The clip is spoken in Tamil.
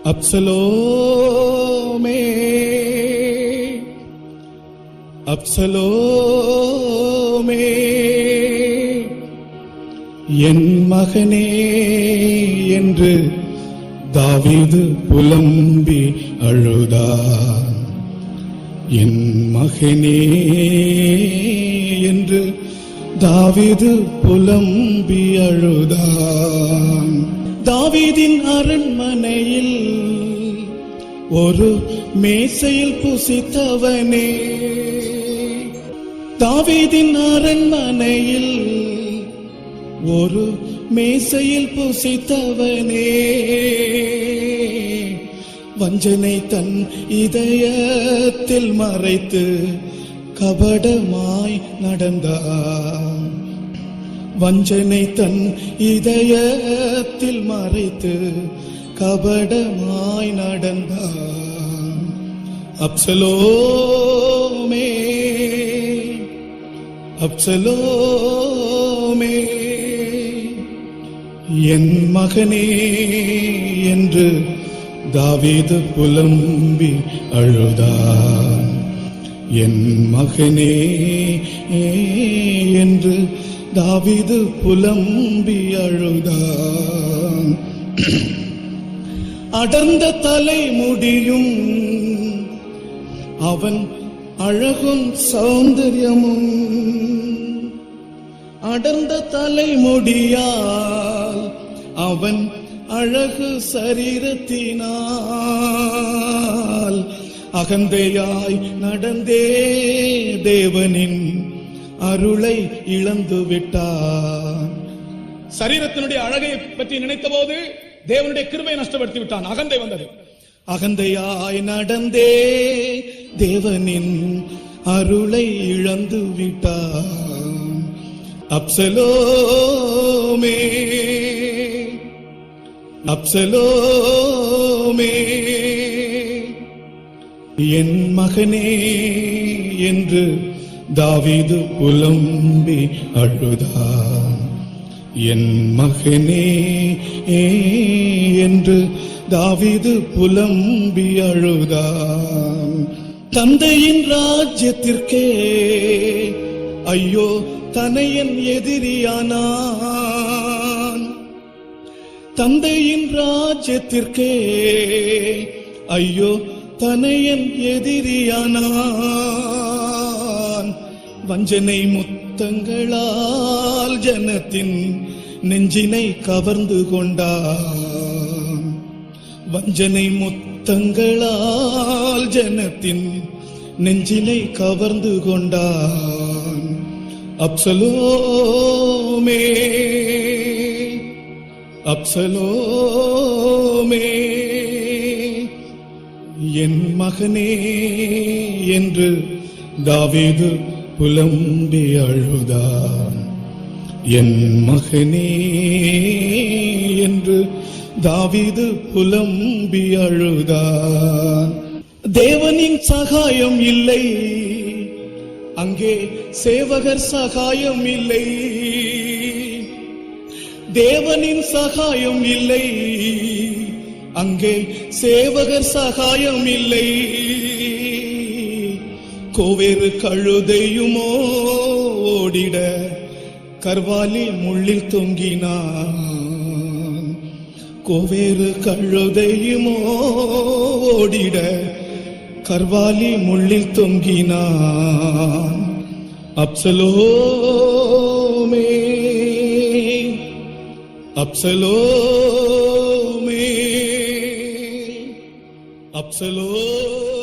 அப்சலோமே அப்சலோமே என் மகனே என்று தாவீது புலம்பி அழுதார். என் மகனே என்று தாவீது புலம்பி அழுதார். தாவீதின் அரண்மனையில் ஒரு மேசையில் புசித்தவனே, தாவீதின் அரண்மனையில் ஒரு மேசையில் புசித்தவனே, வஞ்சனை தன் இதயத்தில் மறைத்து கபடமாய் நடந்தார். வஞ்சனை தன் இதயத்தில் மறைத்து கபடமாய் நடந்தார். அப்சலோமே அப்சலோமே என் மகனே என்று தாவீது புலம்பி அழுதார். என் மகனே என்று தாவீது புலம்பி அழுதார். அடர்ந்த தலைமுடியும் அவன் அழகும் சௌந்தரியமும், அடர்ந்த தலைமுடியால் அவன் அழகு சரீரத்தினால் அகந்தையாய் நடந்தே தேவனின் அருளை இழந்து விட்டான். சரீரத்தினுடைய அழகை பற்றி நினைத்த போது தேவனுடைய கிருபையை நஷ்டப்படுத்தி விட்டான். அகந்தை வந்தது. அகந்தையாய் நடந்தே தேவனின் அருளை இழந்து விட்டான். அப்சலோமே அப்சலோமே என் மகனே என்று தாவீது புலம்பி அழுதார். என் மகனே என்று தாவீது புலம்பி அழுதார். தந்தையின் ராஜ்யத்திற்கே ஐயோ தனையன் எதிரியானான். தந்தையின் ராஜ்யத்திற்கே ஐயோ தனையன் எதிரியானான். வஞ்சனை முத்தங்களால் ஜனத்தின் நெஞ்சினை கவர்ந்து கொண்டான். வஞ்சனை முத்தங்களால் ஜனத்தின் நெஞ்சினை கவர்ந்து கொண்டான். அப்சலோமே அப்சலோமே என் மகனே என்று தாவீது புலம்பி அழுதார். என் மகனே என்று தாவீது புலம்பி அழுதார். தேவனின் சகாயம் இல்லை, அங்கே சேவகர் சகாயம் இல்லை. தேவனின் சகாயம் இல்லை, அங்கே சேவகர் சகாயம் இல்லை. கோவேறு கழுதையுமோ ஓடிட கர்வாலி முள்ளில் தொங்கினான். கோவேறு கழுதையுமோ ஓடிட கர்வாலி முள்ளில் தொங்கினான். அப்சலோமே அப்சலோமே அப்சலோமே